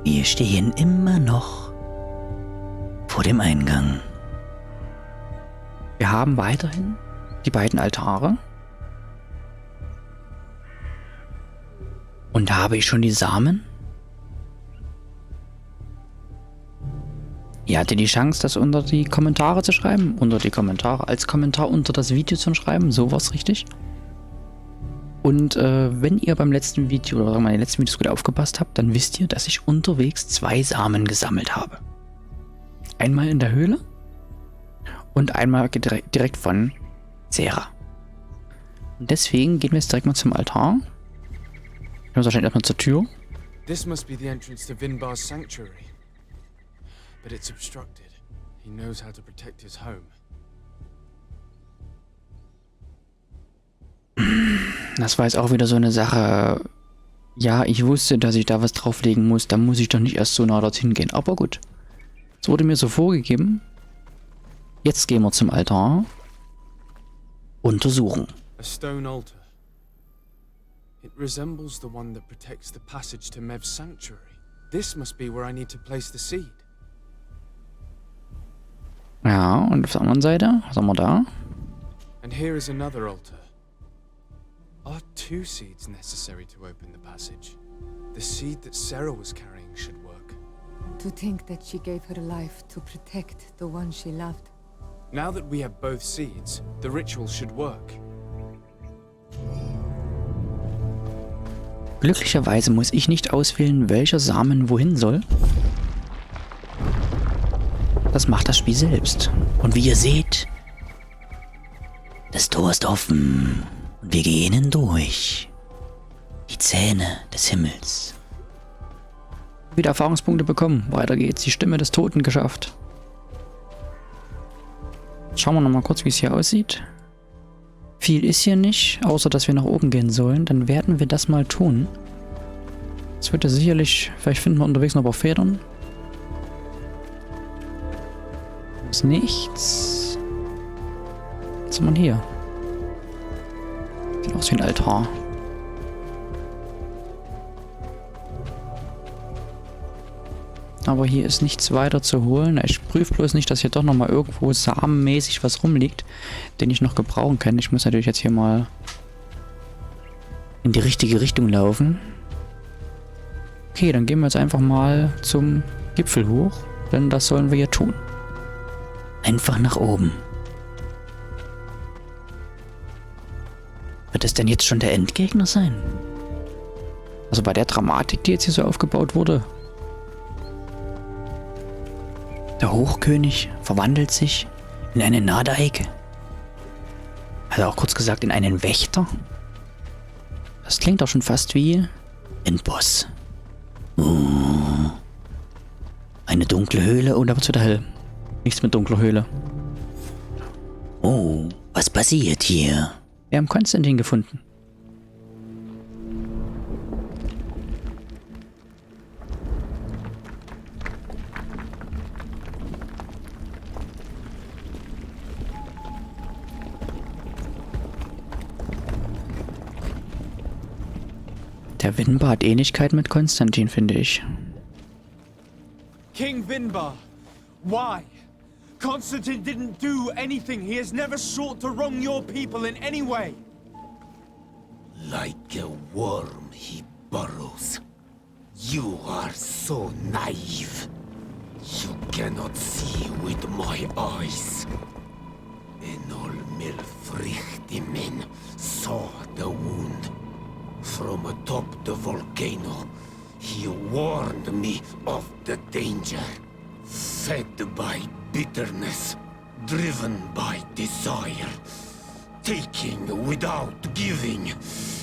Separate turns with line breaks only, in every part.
Wir stehen immer noch vor dem Eingang.
Wir haben weiterhin die beiden Altare. Und da habe ich schon die Samen. Ihr hattet die Chance, das unter die Kommentare zu schreiben. Unter die Kommentare, als Kommentar unter das Video zu schreiben. So war es richtig. Und wenn ihr beim letzten Video oder meine letzten Videos gut aufgepasst habt, dann wisst ihr, dass ich unterwegs 2 Samen gesammelt habe. Einmal in der Höhle und einmal direkt von Sarah. Und deswegen gehen wir jetzt direkt mal zum Altar. Ich muss wahrscheinlich erstmal zur Tür.
This must be the entrance to Vinbarrs sanctuary. But it's obstructed. He knows how to protect his home.
Das war jetzt auch wieder so eine Sache. Ja, ich wusste, dass ich da was drauflegen muss. Da muss ich doch nicht erst so nah dorthin gehen. Aber gut. Es wurde mir so vorgegeben. Jetzt gehen wir zum Altar. Untersuchen.
A stone altar. It resembles the one that protects the passage to Mev's sanctuary. This must be where I need to place the seed.
Ja, und auf der anderen Seite, was haben wir da?
And here is another altar. Are 2 seeds necessary to open the passage? The seed that Sarah was carrying should work.
To think that she gave her life to protect the one she loved.
Now that we have both seeds, the ritual should work.
Glücklicherweise muss ich nicht auswählen, welcher Samen wohin soll. Das macht das Spiel selbst.
Und wie ihr seht, das Tor ist offen und wir gehen hindurch. Die Zähne des Himmels.
Wieder Erfahrungspunkte bekommen. Weiter geht's. Die Stimme des Toten geschafft. Schauen wir nochmal kurz, wie es hier aussieht. Viel ist hier nicht, außer dass wir nach oben gehen sollen. Dann werden wir das mal tun. Es wird ja sicherlich... Vielleicht finden wir unterwegs noch ein paar Federn. Ist nichts. Was haben wir hier? Sieht aus wie ein Altar. Aber hier ist nichts weiter zu holen. Ich prüfe bloß nicht, dass hier doch nochmal irgendwo samenmäßig was rumliegt, den ich noch gebrauchen kann. Ich muss natürlich jetzt hier mal in die richtige Richtung laufen. Okay, dann gehen wir jetzt einfach mal zum Gipfel hoch, denn das sollen wir hier tun.
Einfach nach oben. Wird es denn jetzt schon der Endgegner sein?
Also bei der Dramatik, die jetzt hier so aufgebaut wurde.
Der Hochkönig verwandelt sich in eine Nadeike.
Also auch kurz gesagt in einen Wächter. Das klingt auch schon fast wie
Endboss. Eine dunkle Höhle
und da wird's wieder hell. Nichts mit dunkler Höhle.
Oh, was passiert hier?
Wir haben Konstantin gefunden. Der Vinbarr hat Ähnlichkeit mit Konstantin, finde ich.
King Vinbarr, why? Constantine didn't do anything. He has never sought to wrong your people in any way.
Like a worm he burrows. You are so naive. You cannot see with my eyes. Enol Milfrichtimin saw the wound. From atop the volcano, he warned me of the danger. Fed by bitterness, driven by desire, taking without giving,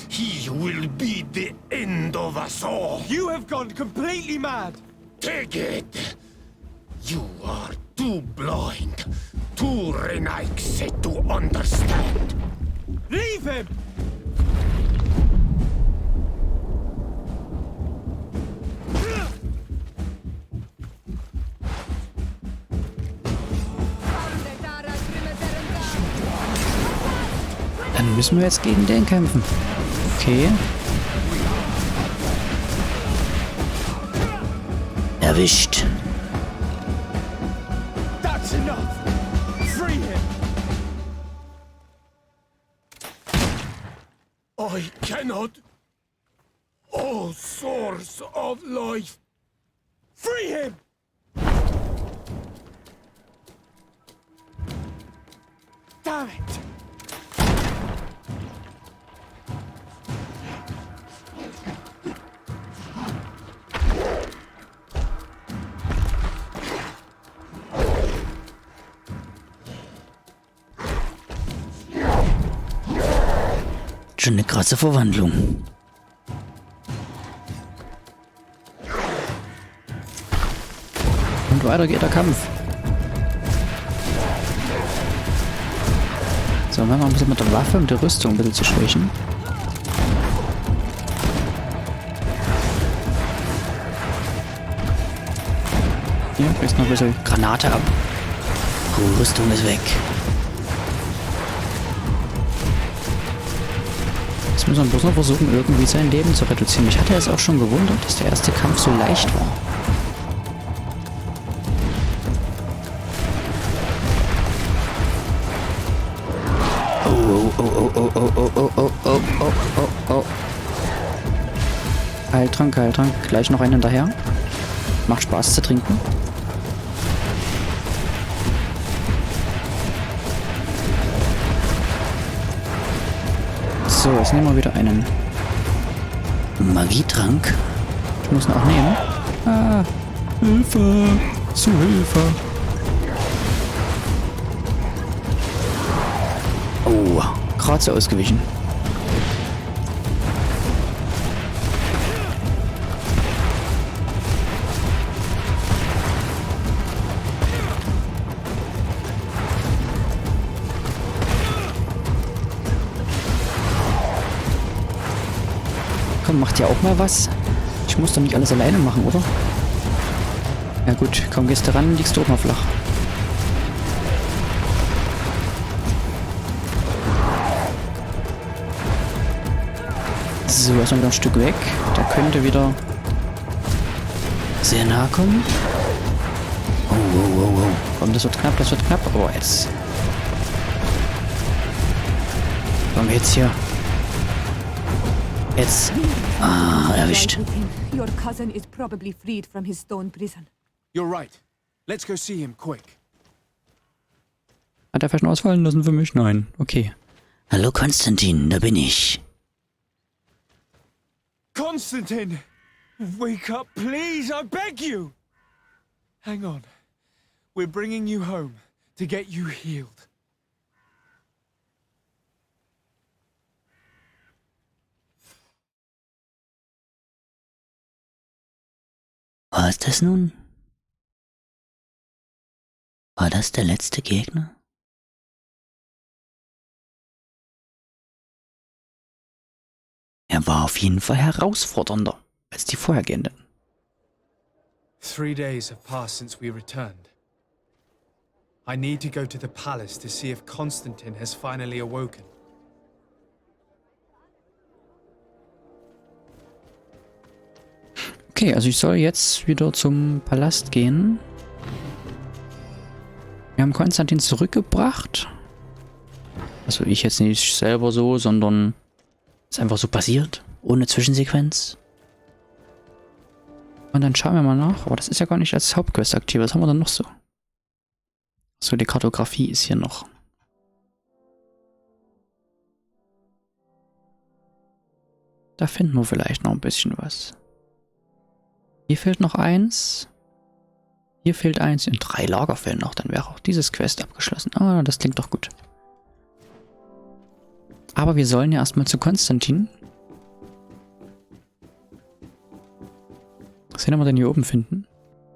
he will be the end of us all.
You have gone completely mad.
Take it! You are too blind, too renaixed to understand.
Leave him!
Dann müssen wir jetzt gegen den kämpfen. Okay.
Erwischt.
That's enough! Free him!
I cannot. O source of life!
Free him! Damn it!
Schon eine krasse Verwandlung.
Und weiter geht der Kampf. So, wir haben ein bisschen mit der Waffe und der Rüstung ein bisschen zu schwächen. Hier, kriegst noch ein bisschen Granate ab.
Rüstung ist weg.
Jetzt müssen wir bloß noch versuchen, irgendwie sein Leben zu reduzieren. Mich hatte es auch schon gewundert, dass der erste Kampf so leicht war. Oh. Heiltrank. Gleich noch einen hinterher. Macht Spaß zu trinken. So, jetzt nehmen wir wieder einen
Magietrank.
Ich muss ihn auch nehmen. Ah, Hilfe! Zu Hilfe! Oh, gerade so ausgewichen. Komm, macht ja auch mal was. Ich muss doch nicht alles alleine machen, oder? Ja gut, komm, gehst du ran, liegst du auch mal flach. So, erstmal wieder ein Stück weg. Der könnte wieder
Sehr nahe kommen. Oh.
Komm, das wird knapp. Oh, jetzt. Komm, jetzt hier. Jetzt. Ah, erwischt.
Your cousin is probably freed from his stone prison.
You're right. Let's go see him quick.
Hat er Fashion ausfallen lassen für mich? Nein. Okay.
Hallo Konstantin, da bin ich.
Constantine! Wake up, please, I beg you! Hang on. We're bringing you home to get you healed.
War es das nun? War das der letzte Gegner? Er war auf jeden Fall
Herausfordernder als die vorhergehenden.
3 days have passed since we returned. I need to go to the palace to see if Constantine has finally awoken.
Okay, also ich soll jetzt wieder zum Palast gehen. Wir haben Konstantin zurückgebracht. Also ich jetzt nicht selber so, sondern ist einfach so passiert.
ohne Zwischensequenz.
Und dann schauen wir mal nach. Aber das ist ja gar nicht als Hauptquest aktiv. Was haben wir dann noch so? So, die Kartografie ist hier noch. Da finden wir vielleicht noch ein bisschen was. Hier fehlt noch eins. Hier fehlt eins. In 3 Lager fehlen noch. Dann wäre auch dieses Quest abgeschlossen. Ah, das klingt doch gut. Aber wir sollen ja erstmal zu Konstantin. Was werden wir denn hier oben finden?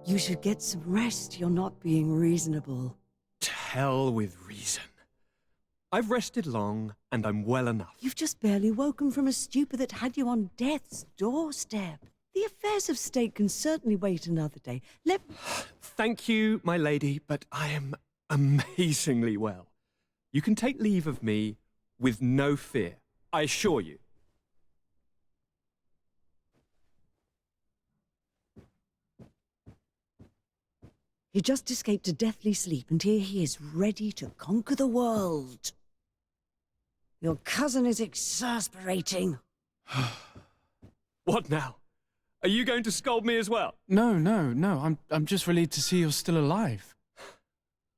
You should get some rest. You're not being reasonable.
To hell with reason. I've rested long, and I'm well enough.
You've just barely woken from a stupor that had you on death's doorstep. The affairs of state can certainly wait another day.
Thank you, my lady, but I am amazingly well. You can take leave of me with no fear, I assure you.
He just escaped a deathly sleep, and here he is, ready to conquer the world. Your cousin is exasperating.
What now? Are you going to scold me as well?
No. I'm just relieved to see you're still alive.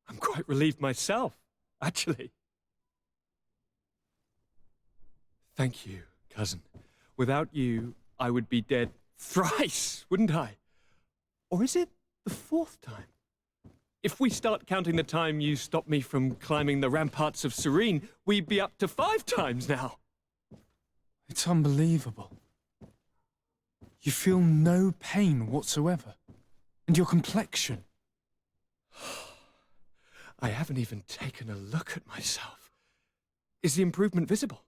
I'm quite relieved myself, actually. Thank you, cousin. Without you, I would be dead thrice, wouldn't I? Or is it the 4th time? If we start counting the time you stopped me from climbing the ramparts of Serene, we'd be up to 5 times now.
It's unbelievable. You feel no pain whatsoever. And your complexion.
I haven't even taken a look at myself. Is the improvement visible?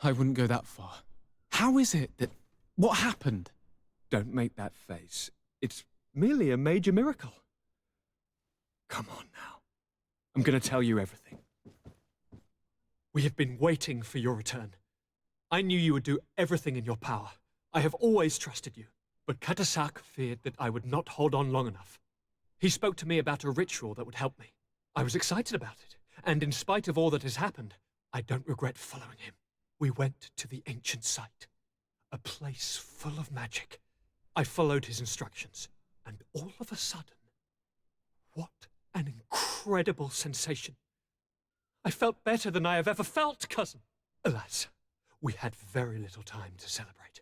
I wouldn't go that far. How is it that... What happened?
Don't make that face. It's merely a major miracle. Come on now. I'm going to tell you everything. We have been waiting for your return. I knew you would do everything in your power. I have always trusted you. But Katasak feared that I would not hold on long enough. He spoke to me about a ritual that would help me. I was excited about it. And in spite of all that has happened, I don't regret following him. We went to the ancient site. A place full of magic. I followed his instructions. And all of a sudden, what an incredible sensation. I felt better than I have ever felt, cousin. Alas, we had very little time to celebrate.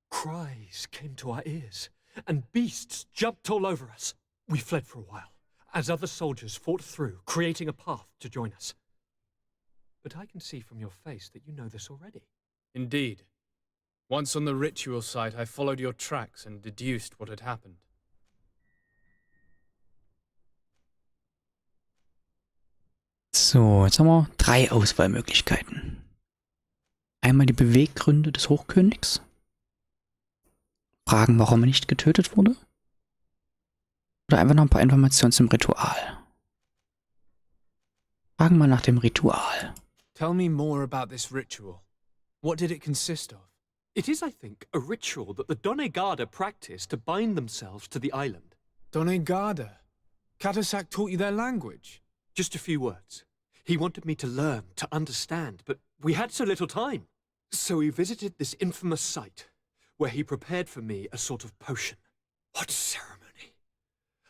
Cries came to our ears, and beasts jumped all over us. We fled for a while, as other soldiers fought through, creating a path to join us. But I can see from your face that you know this already.
Indeed. Once on the ritual site, I followed your tracks and deduced what had happened.
So, jetzt haben wir 3 Auswahlmöglichkeiten. Einmal die Beweggründe des Hochkönigs. Fragen, warum er nicht getötet wurde. Oder einfach noch ein paar Informationen zum Ritual. Fragen mal nach dem Ritual.
Tell me more about this ritual. What did it consist of?
It is, I think, a ritual that the Donegada practice to bind themselves to the island.
Donegada. Katasak taught you their language?
Just a few words. He wanted me to learn, to understand, but we had so little time. So we visited this infamous site, where he prepared for me a sort of potion. What ceremony!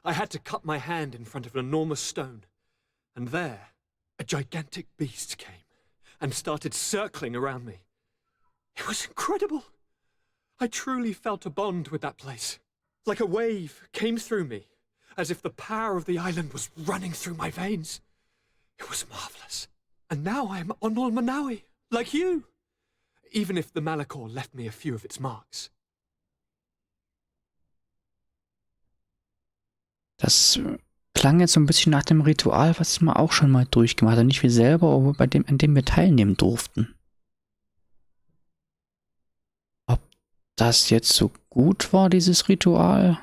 I had to cut my hand in front of an enormous stone, and there, a gigantic beast came, and started circling around me. It was incredible! I truly felt a bond with that place. Like a wave came through me, as if the power of the island was running through my veins. It was marvelous. And now I am Onol Manawi, like you. Even if the Malachor left me a few of its marks.
Das klang jetzt so ein bisschen nach dem Ritual, was wir auch schon mal durchgemacht haben. Nicht wir selber, aber an dem wir teilnehmen durften. Ob das jetzt so gut war, dieses Ritual?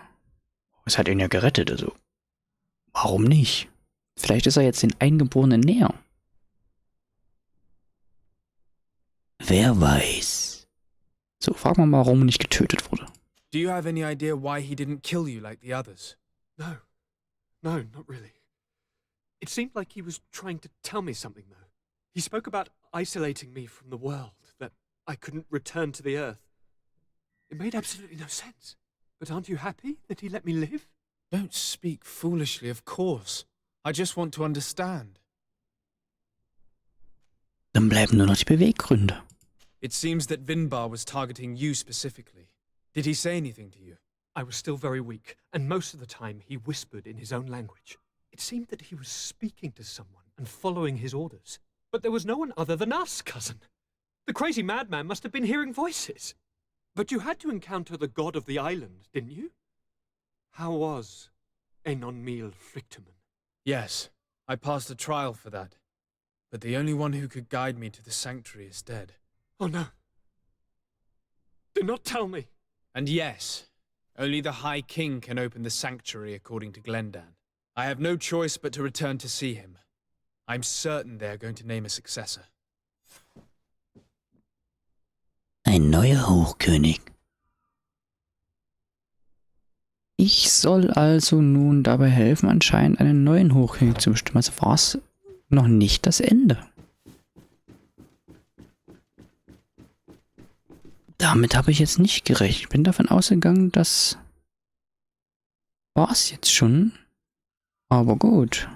Es hat ihn ja gerettet, also. Warum nicht? Vielleicht ist er jetzt den Eingeborenen näher.
Wer weiß.
So, fragen wir mal, warum er nicht getötet wurde.
Do you have any idea why he didn't kill you like the others?
No, not really. It seemed like he was trying to tell me something, though. He spoke about isolating me from the world, that I couldn't return to the earth. It made absolutely no sense. But aren't you happy that he let me live?
Don't speak foolishly, of course. I just want to understand.
Dann bleiben nur noch die Beweggründe.
It seems that Vinbarr was targeting you specifically. Did he say anything to you?
I was still very weak, and most of the time he whispered in his own language. It seemed that he was speaking to someone and following his orders. But there was no one other than us, cousin. The crazy madman must have been hearing voices. But you had to encounter the god of the island, didn't you? How was Enon Mil Frictumen?
Yes, I passed a trial for that. But the only one who could guide me to the sanctuary is dead.
Oh no. Do not tell me.
And yes, only the High King can open the sanctuary according to Glendan. I have no choice but to return to see him. I'm certain they are going to name a successor.
Ein neuer Hochkönig.
Ich soll also nun dabei helfen, anscheinend einen neuen Hochkönig zu bestimmen. Also war es noch nicht das Ende. Damit habe ich jetzt nicht gerechnet. Ich bin davon ausgegangen, das war es jetzt schon. Aber gut.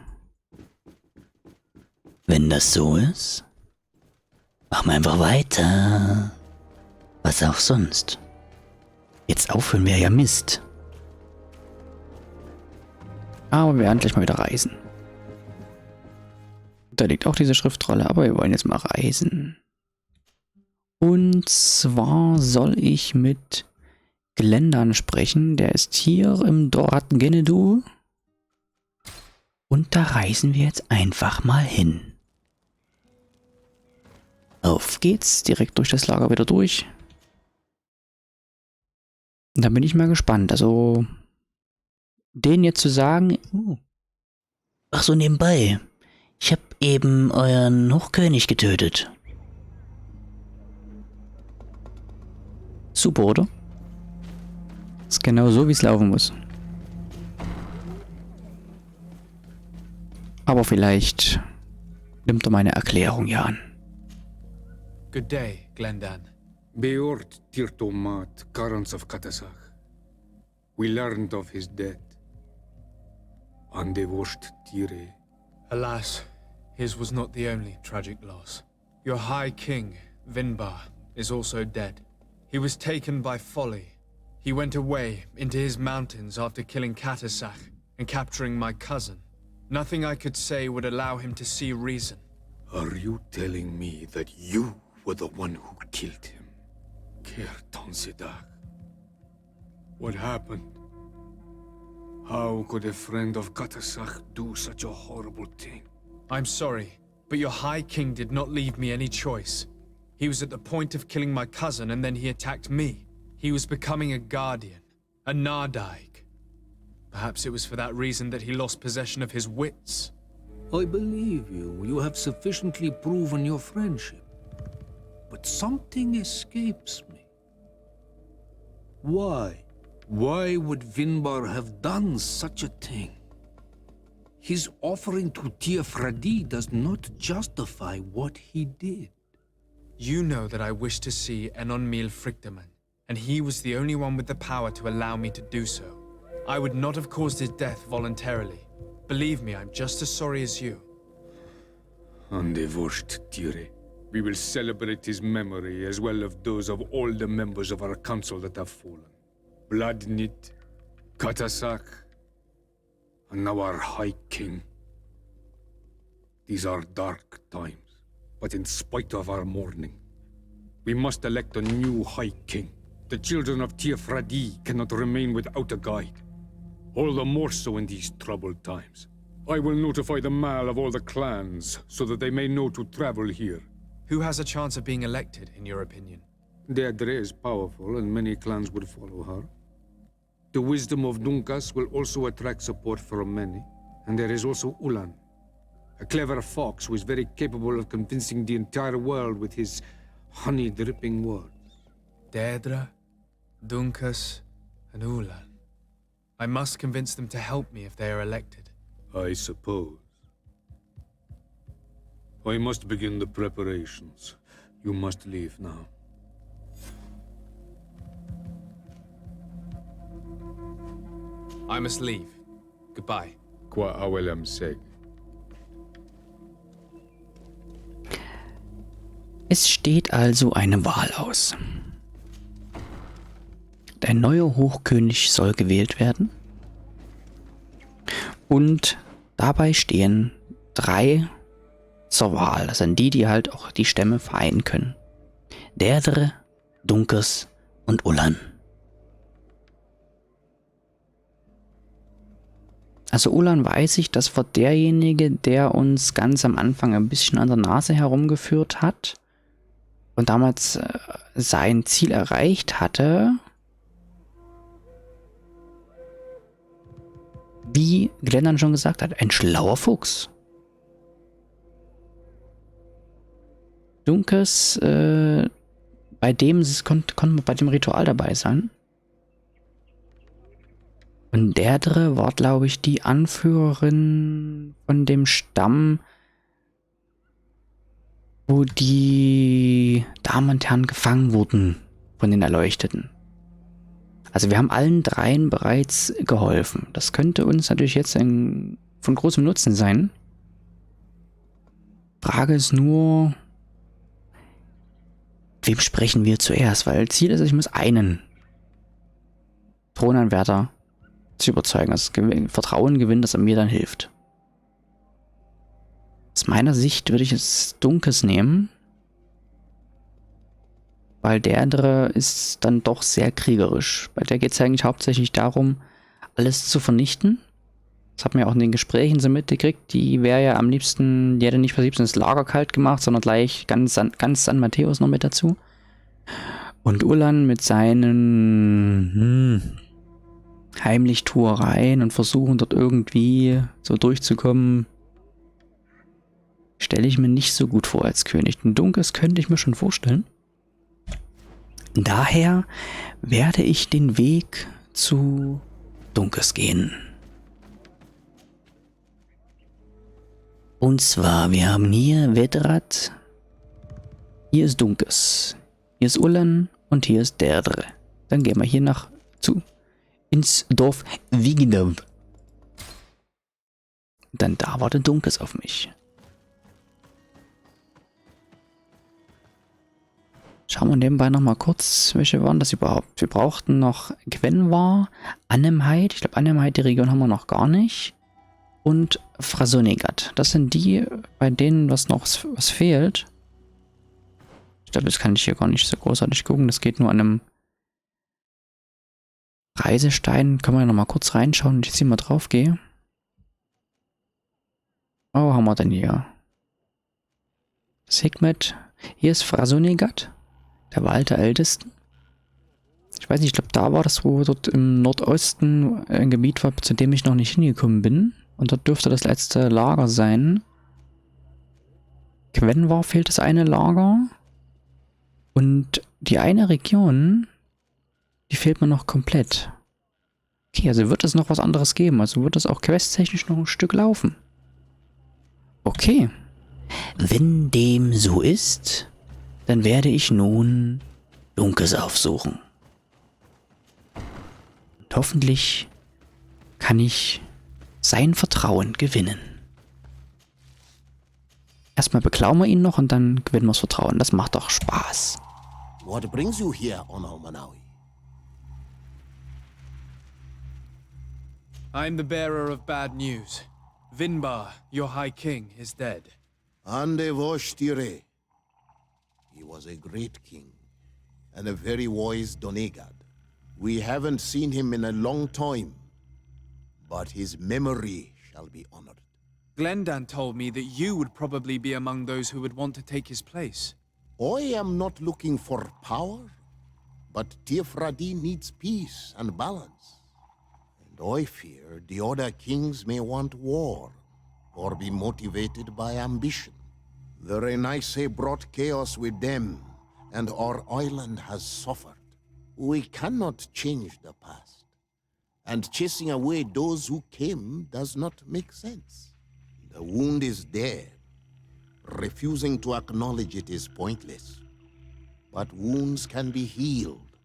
Wenn das so ist, machen wir einfach weiter. Was auch sonst. Jetzt aufhören wäre ja Mist.
Aber wir werden gleich mal wieder reisen. Da liegt auch diese Schriftrolle, aber wir wollen jetzt mal reisen. Und zwar soll ich mit Glendern sprechen. Der ist hier im Dorf Genedu. Und da reisen wir jetzt einfach mal hin. Auf geht's, direkt durch das Lager wieder durch. Und da bin ich mal gespannt. Also, den jetzt zu sagen...
Ach so, nebenbei. Ich habe eben euren Hochkönig getötet.
Super, oder? Ist genau so, wie es laufen muss. Aber vielleicht nimmt er meine Erklärung ja an.
Good day, Glendan.
Beort Tirtomat, Karans of Katasach. We learned of his death. Andevosht Tire.
Alas, his was not the only tragic loss. Your High King, Vinbarr, is also dead. He was taken by folly. He went away into his mountains after killing Katasach and capturing my cousin. Nothing I could say would allow him to see reason.
Are you telling me that you were the one who killed him? Kertonsidak. What happened? How could a friend of Katasach do such a horrible thing?
I'm sorry, but your High King did not leave me any choice. He was at the point of killing my cousin and then he attacked me. He was becoming a guardian, a Nardaig. Perhaps it was for that reason that he lost possession of his wits.
I believe you. You have sufficiently proven your friendship. But something escapes me. Why? Why would Vinbarr have done such a thing? His offering to Tiafradi does not justify what he did.
You know that I wish to see Enonmil Frichtemann, and he was the only one with the power to allow me to do so. I would not have caused his death voluntarily. Believe me, I'm just as sorry as you.
Andevosht Tire. We will celebrate his memory as well as those of all the members of our council that have fallen. Bladnit, Katasak, and now our High King. These are dark times, but in spite of our mourning, we must elect a new High King. The children of Tiafradi cannot remain without a guide. All the more so in these troubled times. I will notify the Mal of all the clans, so that they may know to travel here.
Who has a chance of being elected, in your opinion?
Deirdre is powerful, and many clans would follow her. The wisdom of Dunkas will also attract support from many. And there is also Ulan, a clever fox who is very capable of convincing the entire world with his honey-dripping words.
Deirdre, Dunkas, and Ulan. I must convince them to help me if they are elected.
I suppose. I must begin the preparations. You must leave now.
I must leave. Goodbye.
Qua awelem seg.
Es steht also eine Wahl aus. Der neue Hochkönig soll gewählt werden. Und dabei stehen 3 zur Wahl. Das sind die, die halt auch die Stämme vereinen können.
Deirdre, Dunkas und Ulan.
Also Ulan weiß ich, das war derjenige, der uns ganz am Anfang ein bisschen an der Nase herumgeführt hat und damals sein Ziel erreicht hatte. Wie Glendan schon gesagt hat, ein schlauer Fuchs. Dunkas, bei dem konnte bei dem Ritual dabei sein. Und Derdre war, glaube ich, die Anführerin von dem Stamm, wo die Damen und Herren gefangen wurden von den Erleuchteten. Also wir haben allen dreien bereits geholfen. Das könnte uns natürlich jetzt von großem Nutzen sein. Frage ist nur, wem sprechen wir zuerst? Weil Ziel ist, ich muss einen Thronanwärter zu überzeugen, also Vertrauen gewinnen, dass er mir dann hilft. Aus meiner Sicht würde ich jetzt Dunkes nehmen, weil der andere ist dann doch sehr kriegerisch. Bei der geht es eigentlich hauptsächlich darum, alles zu vernichten. Das hat man ja auch in den Gesprächen so mitgekriegt. Die wäre ja am liebsten, die hätte nicht am liebsten das Lager kalt gemacht, sondern gleich ganz San Matthäus noch mit dazu. Und Ulan mit seinen Heimlichtuereien und Versuchen dort irgendwie so durchzukommen, stelle ich mir nicht so gut vor als König. Den Dunkes könnte ich mir schon vorstellen. Daher werde ich den Weg zu Dunkes gehen.
Und zwar, wir haben hier Vedrat,
Hier ist Dunkes, hier ist Ulan und hier ist Derdre. Dann gehen wir hier ins Dorf Vignev. Dann da wartet Dunkes auf mich. Schauen wir nebenbei nochmal kurz, welche waren das überhaupt? Wir brauchten noch Gwenvar, Arnhem-Heid. Ich glaube, Arnhem-Heid, die Region haben wir noch gar nicht. Und Frasonegat. Das sind die, bei denen was fehlt. Ich glaube, das kann ich hier gar nicht so großartig gucken. Das geht nur an einem Reisestein. Können wir ja nochmal kurz reinschauen, wenn ich jetzt hier mal drauf gehe. Oh, haben wir denn hier? Sigmet. Hier ist Frasonegat. Der war alte Ältesten. Ich weiß nicht, ich glaube, da war das, wo dort im Nordosten ein Gebiet war, zu dem ich noch nicht hingekommen bin. Und dort dürfte das letzte Lager sein. Gwenvar fehlt das eine Lager. Und die eine Region, die fehlt mir noch komplett. Okay, also wird es noch was anderes geben. Also wird es auch questtechnisch noch ein Stück laufen. Okay.
wenn dem so ist, dann werde ich nun Dunkes aufsuchen. Und hoffentlich kann ich sein Vertrauen gewinnen. Erstmal beklauen wir ihn noch und dann gewinnen wir das Vertrauen. Das macht doch Spaß.
What brings you here, Ono Manawi?
I'm the bearer of bad news. Vinbarr, your High King, is dead.
Ande Voshtire. He was a great king, and a very wise Donegad. We haven't seen him in a long time, but his memory shall be honored.
Glendan told me that you would probably be among those who would want to take his place.
I am not looking for power, but Tirfradi needs peace and balance. And I fear the other kings may want war, or be motivated by ambition. The Renaise brought chaos with them, and our island has suffered. We cannot change the past, and chasing away those who came does not make sense. The wound is there. Refusing to acknowledge it is pointless. But wounds can be healed,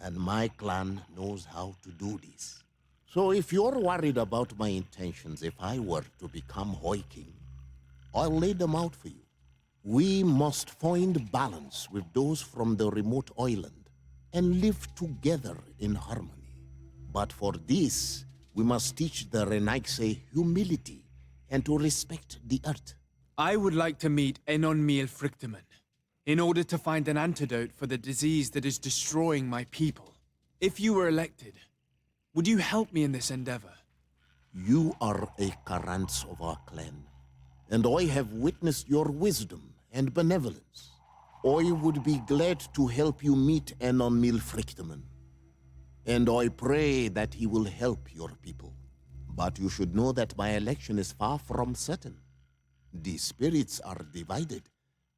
and my clan knows how to do this. So if you're worried about my intentions if I were to become High King, I'll lay them out for you. We must find balance with those from the remote island and live together in harmony. But for this, we must teach the Renaise humility and to respect the earth.
I would like to meet Enonmil Frichtemann in order to find an antidote for the disease that is destroying my people. If you were elected, would you help me in this endeavor?
You are a Karants of our clan, and I have witnessed your wisdom and benevolence. I would be glad to help you meet Enonmil Frichtemann, and I pray that he will help your people. But you should know that my election is far from certain. The spirits are divided,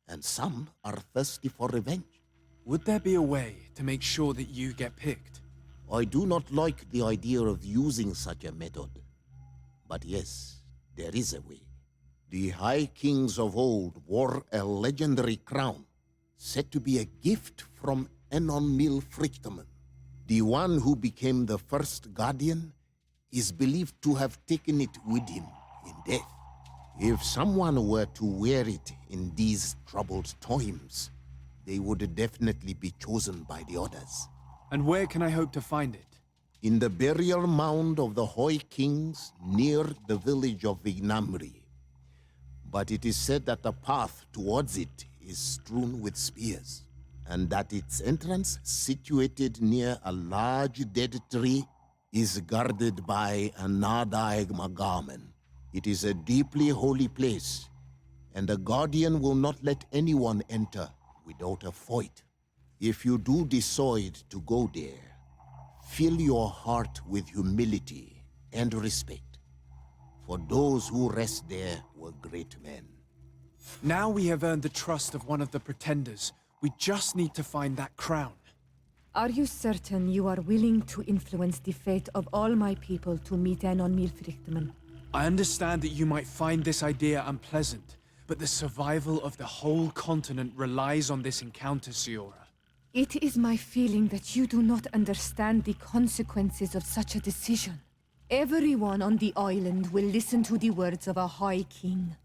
and some are thirsty for revenge.
Would there be a way to make sure that you get picked?
I do not like the idea of using such a method. But yes, there is a way. The High Kings of old wore a legendary crown, said to be a gift from Enon Frichterman. The one who became the first guardian is believed to have taken it with him in death. If someone were to wear it in these troubled times, they would definitely be chosen by the others.
And where can I hope to find it?
In the burial mound of the High Kings near the village of Vignamri. But it is said that the path towards it is strewn with spears, and that its entrance, situated near a large dead tree, is guarded by a Nadaig Magaman. It is a deeply holy place, and the Guardian will not let anyone enter without a fight. If you do decide to go there, fill your heart with humility and respect. For those who rest there were great men.
Now we have earned the trust of one of the pretenders. We just need to find that crown.
Are you certain you are willing to influence the fate of all my people to meet Enon Frichterman?
I understand that you might find this idea unpleasant, but the survival of the whole continent relies on this encounter, Siora.
It is my feeling that you do not understand the consequences of such a decision. Everyone on the island will listen to the words of a High King.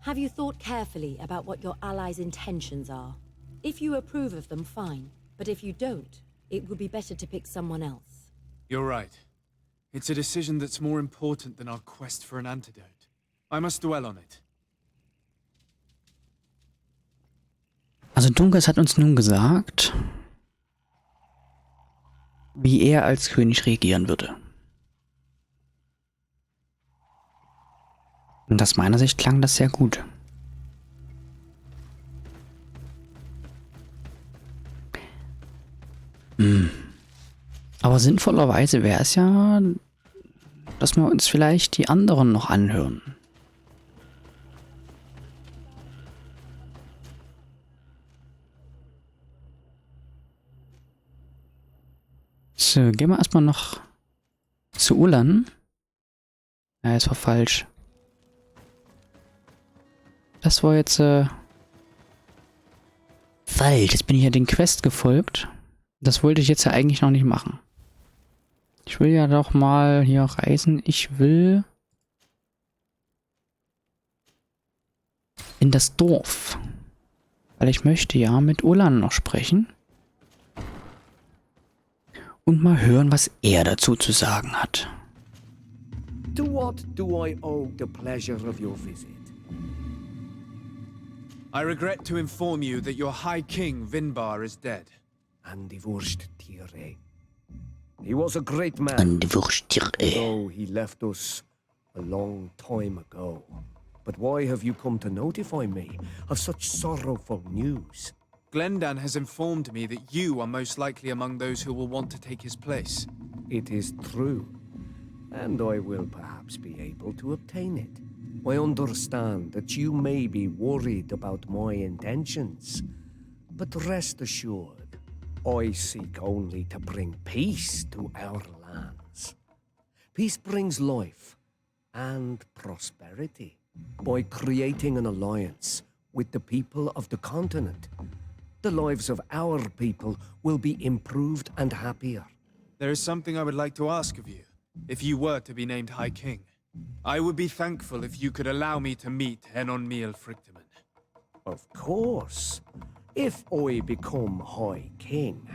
Have you thought carefully about what your allies' intentions are? If you approve of them, fine. But if you don't, it would be better to pick someone else.
You're right. It's a decision that's more important than our quest for an antidote. I must dwell on it.
Also Dunkers hat uns nun gesagt, wie er als König regieren würde. Und aus meiner Sicht klang das sehr gut. Aber sinnvollerweise wäre es ja, dass wir uns vielleicht die anderen noch anhören. So, gehen wir erstmal noch zu Ulan. Ja, es war falsch. Das war jetzt falsch. Jetzt bin ich ja den Quest gefolgt. Das wollte ich jetzt ja eigentlich noch nicht machen. Ich will ja doch mal hier reisen. Ich will in das Dorf. Weil ich möchte ja mit Ulan noch sprechen. Und mal hören, was er dazu zu sagen hat.
To what do I owe the pleasure of your visit?
I regret to inform you that your High King, Vinbarr, is dead.
And divorced Tire. He was a great man, though he left us a long time ago. But why have you come to notify me of such sorrowful news?
Glendan has informed me that you are most likely among those who will want to take his place.
It is true, and I will perhaps be able to obtain it. I understand that you may be worried about my intentions, but rest assured, I seek only to bring peace to our lands. Peace brings life and prosperity by creating an alliance with the people of the continent. The lives of our people will be improved and happier.
There is something I would like to ask of you, if you were to be named High King. I would be thankful if you could allow me to meet Enon Frichterman.
Of course. If I become High King,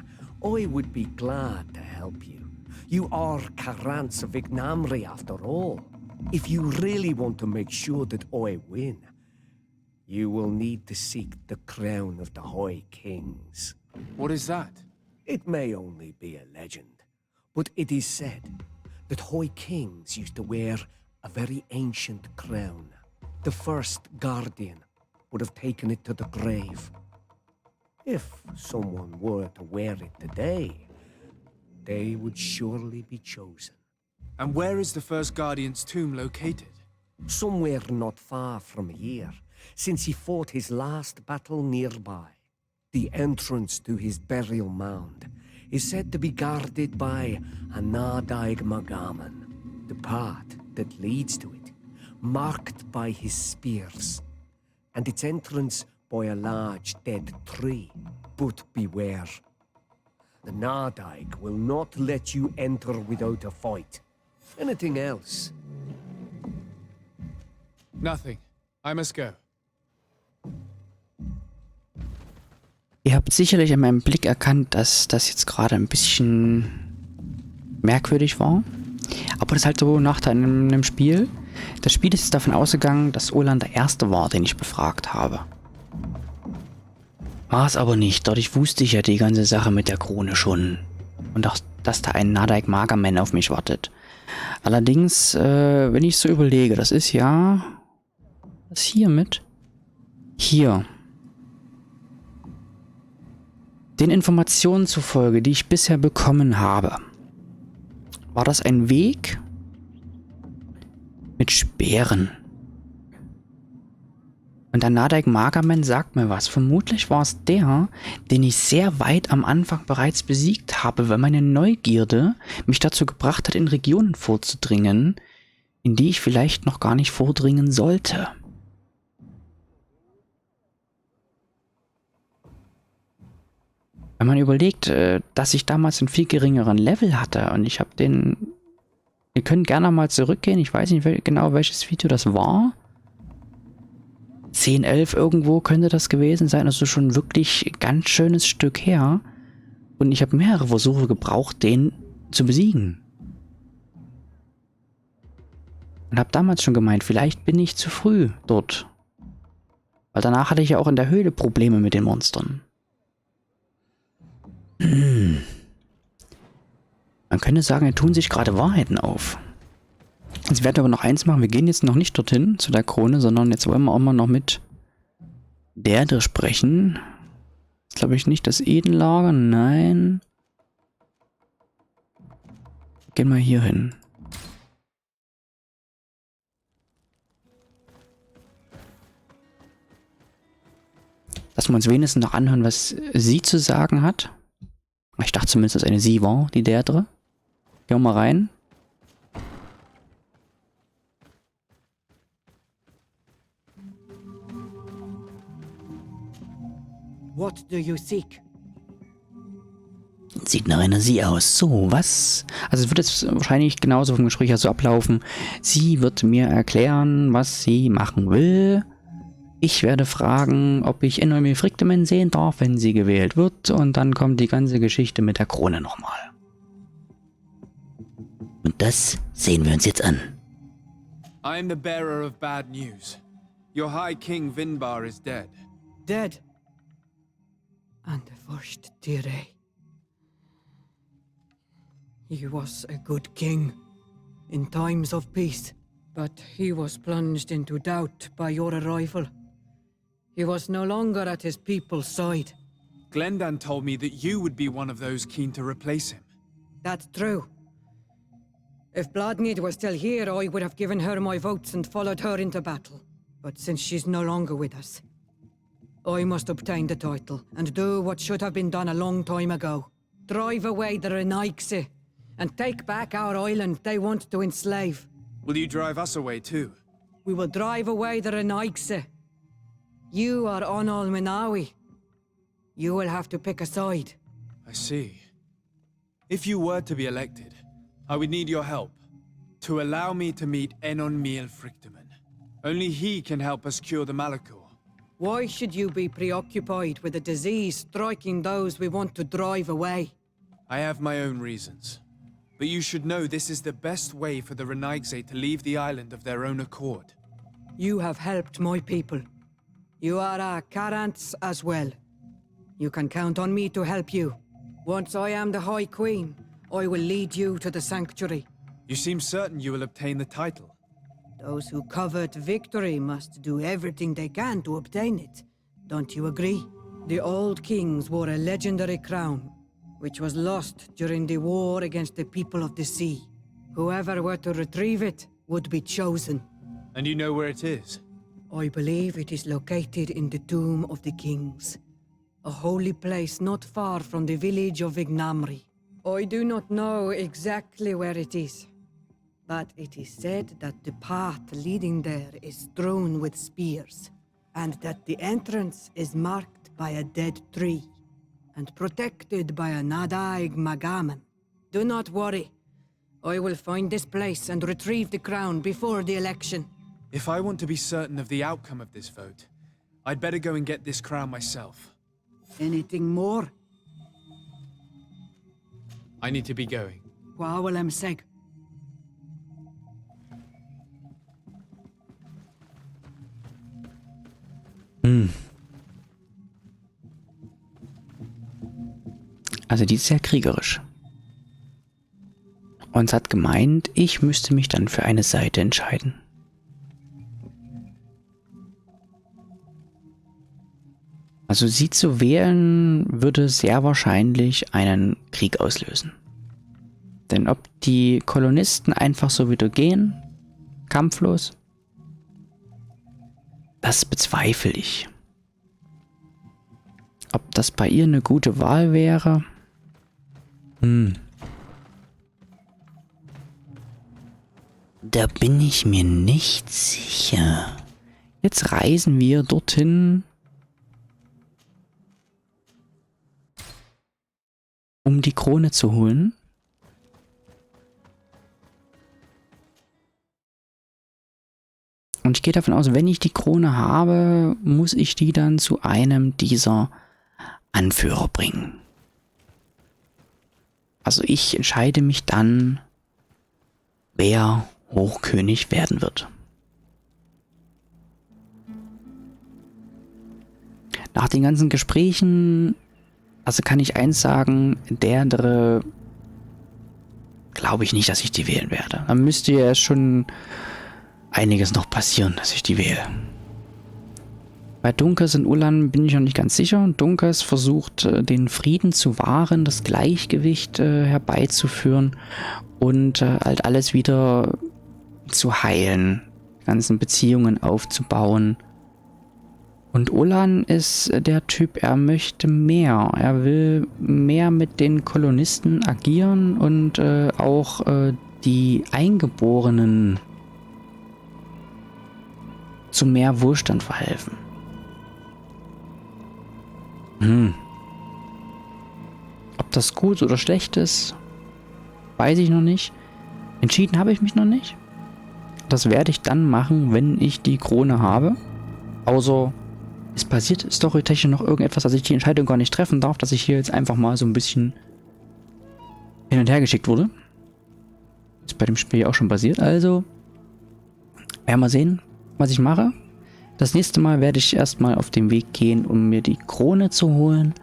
I would be glad to help you. You are Karant's Vignamri after all. If you really want to make sure that I win, you will need to seek the crown of the High Kings.
What is that?
It may only be a legend, but it is said that High Kings used to wear a very ancient crown. The first guardian would have taken it to the grave. If someone were to wear it today, they would surely be chosen.
And where is the first guardian's tomb located?
Somewhere not far from here, since he fought his last battle nearby. The entrance to his burial mound is said to be guarded by a Nadaig Magaman, the path that leads to it, marked by his spears, and its entrance by a large dead tree. But beware. The Nadaig will not let you enter without a fight. Anything else?
Nothing. I must go.
Ihr habt sicherlich an meinem Blick erkannt, dass das jetzt gerade ein bisschen merkwürdig war. Aber das ist halt so Nachteil in einem Spiel. Das Spiel ist davon ausgegangen, dass Olan der Erste war, den ich befragt habe. War es aber nicht. Dadurch wusste ich ja die ganze Sache mit der Krone schon. Und auch, dass da ein Nadaig Magerman auf mich wartet. Allerdings, wenn ich so überlege, das ist ja... Was ist hier mit? Hier. Den Informationen zufolge, die ich bisher bekommen habe, war das ein Weg mit Speeren. Und der Nadaig Magerman sagt mir was. Vermutlich war es der, den ich sehr weit am Anfang bereits besiegt habe, weil meine Neugierde mich dazu gebracht hat, in Regionen vorzudringen, in die ich vielleicht noch gar nicht vordringen sollte. Wenn man überlegt, dass ich damals einen viel geringeren Level hatte und ich habe den... Wir können gerne mal zurückgehen, ich weiß nicht genau, welches Video das war. 10, 11 irgendwo könnte das gewesen sein, also schon wirklich ein ganz schönes Stück her. Und ich habe mehrere Versuche gebraucht, den zu besiegen. Und habe damals schon gemeint, vielleicht bin ich zu früh dort. Weil danach hatte ich ja auch in der Höhle Probleme mit den Monstern. Man könnte sagen, tun sich gerade Wahrheiten auf. Jetzt werden wir aber noch eins machen. Wir gehen jetzt noch nicht dorthin zu der Krone, sondern jetzt wollen wir auch mal noch mit der sprechen. Jetzt glaube ich nicht das Edenlager. Nein. Gehen wir hier hin. Lassen wir uns wenigstens noch anhören, was sie zu sagen hat. Ich dachte zumindest, dass eine sie war, die Derdre. Gehen wir mal rein.
What do you seek?
Sieht nach einer sie aus. So, was? Also es wird jetzt wahrscheinlich genauso vom Gespräch her so ablaufen. Sie wird mir erklären, was sie machen will. Ich werde fragen, ob ich neue Heiligtum sehen darf, wenn sie gewählt wird. Und dann kommt die ganze Geschichte mit der Krone nochmal. Und das sehen wir uns jetzt an.
I am the bearer of bad news. Your High King Vinbarrs is dead.
Dead. And the first Tire. He was a good king in times of peace, but he was plunged into doubt by your arrival. He was no longer at his people's side.
Glendan told me that you would be one of those keen to replace him.
That's true. If Bladnid was still here, I would have given her my votes and followed her into battle. But since she's no longer with us, I must obtain the title and do what should have been done a long time ago. Drive away the Renaigse and take back our island they want to enslave.
Will you drive us away too?
We will drive away the Renaigse. You are Onol Menawi. You will have to pick a side.
I see. If you were to be elected, I would need your help to allow me to meet Enon Miel Frichteman. Only he can help us cure the Malachor.
Why should you be preoccupied with a disease striking those we want to drive away?
I have my own reasons. But you should know this is the best way for the Renaigse to leave the island of their own accord.
You have helped my people. You are our Karants as well. You can count on me to help you. Once I am the High Queen, I will lead you to the sanctuary.
You seem certain you will obtain the title.
Those who covet victory must do everything they can to obtain it. Don't you agree? The old kings wore a legendary crown, which was lost during the war against the people of the sea. Whoever were to retrieve it would be chosen.
And you know where it is?
I believe it is located in the Tomb of the Kings. a holy place not far from the village of Ignamri. I do not know exactly where it is, but it is said that the path leading there is strewn with spears, and that the entrance is marked by a dead tree, and protected by a Nadaig Magaman. Do not worry. I will find this place and retrieve the crown before the election.
If I want to be certain of the outcome of this vote, I'd better go and get this crown myself.
Anything more?
I need to be going.
Wawalem seg.
Also die ist sehr kriegerisch. Und hat gemeint, ich müsste mich dann für eine Seite entscheiden. Also sie zu wählen, würde sehr wahrscheinlich einen Krieg auslösen. Denn ob die Kolonisten einfach so wieder gehen, kampflos, das bezweifle ich. Ob das bei ihr eine gute Wahl wäre? Da bin ich mir nicht sicher. Jetzt reisen wir dorthin, um die Krone zu holen. Und ich gehe davon aus, wenn ich die Krone habe, muss ich die dann zu einem dieser Anführer bringen. Also ich entscheide mich dann, wer Hochkönig werden wird. Nach den ganzen Gesprächen, also kann ich eins sagen, der glaube ich nicht, dass ich die wählen werde. Dann müsste ja schon einiges noch passieren, dass ich die wähle. Bei Dunkers und Ulan bin ich noch nicht ganz sicher. Dunkers versucht, den Frieden zu wahren, das Gleichgewicht herbeizuführen und halt alles wieder zu heilen, die ganzen Beziehungen aufzubauen. Und Ulan ist der Typ, er möchte mehr. Er will mehr mit den Kolonisten agieren und auch die Eingeborenen zu mehr Wohlstand verhelfen. Ob das gut oder schlecht ist, weiß ich noch nicht. Entschieden habe ich mich noch nicht. Das werde ich dann machen, wenn ich die Krone habe. Außer es passiert storytechnisch noch irgendetwas, dass ich die Entscheidung gar nicht treffen darf, dass ich hier jetzt einfach mal so ein bisschen hin und her geschickt wurde. Ist bei dem Spiel ja auch schon passiert. Also werden wir sehen, was ich mache. Das nächste Mal werde ich erstmal auf den Weg gehen, um mir die Krone zu holen.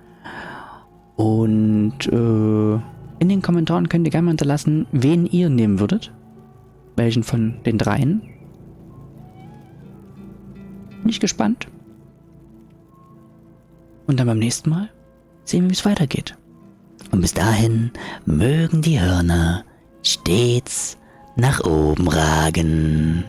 Und in den Kommentaren könnt ihr gerne mal hinterlassen, wen ihr nehmen würdet. Welchen von den dreien. Bin ich gespannt. Und dann beim nächsten Mal sehen wir, wie es weitergeht. Und bis dahin mögen die Hörner stets nach oben ragen.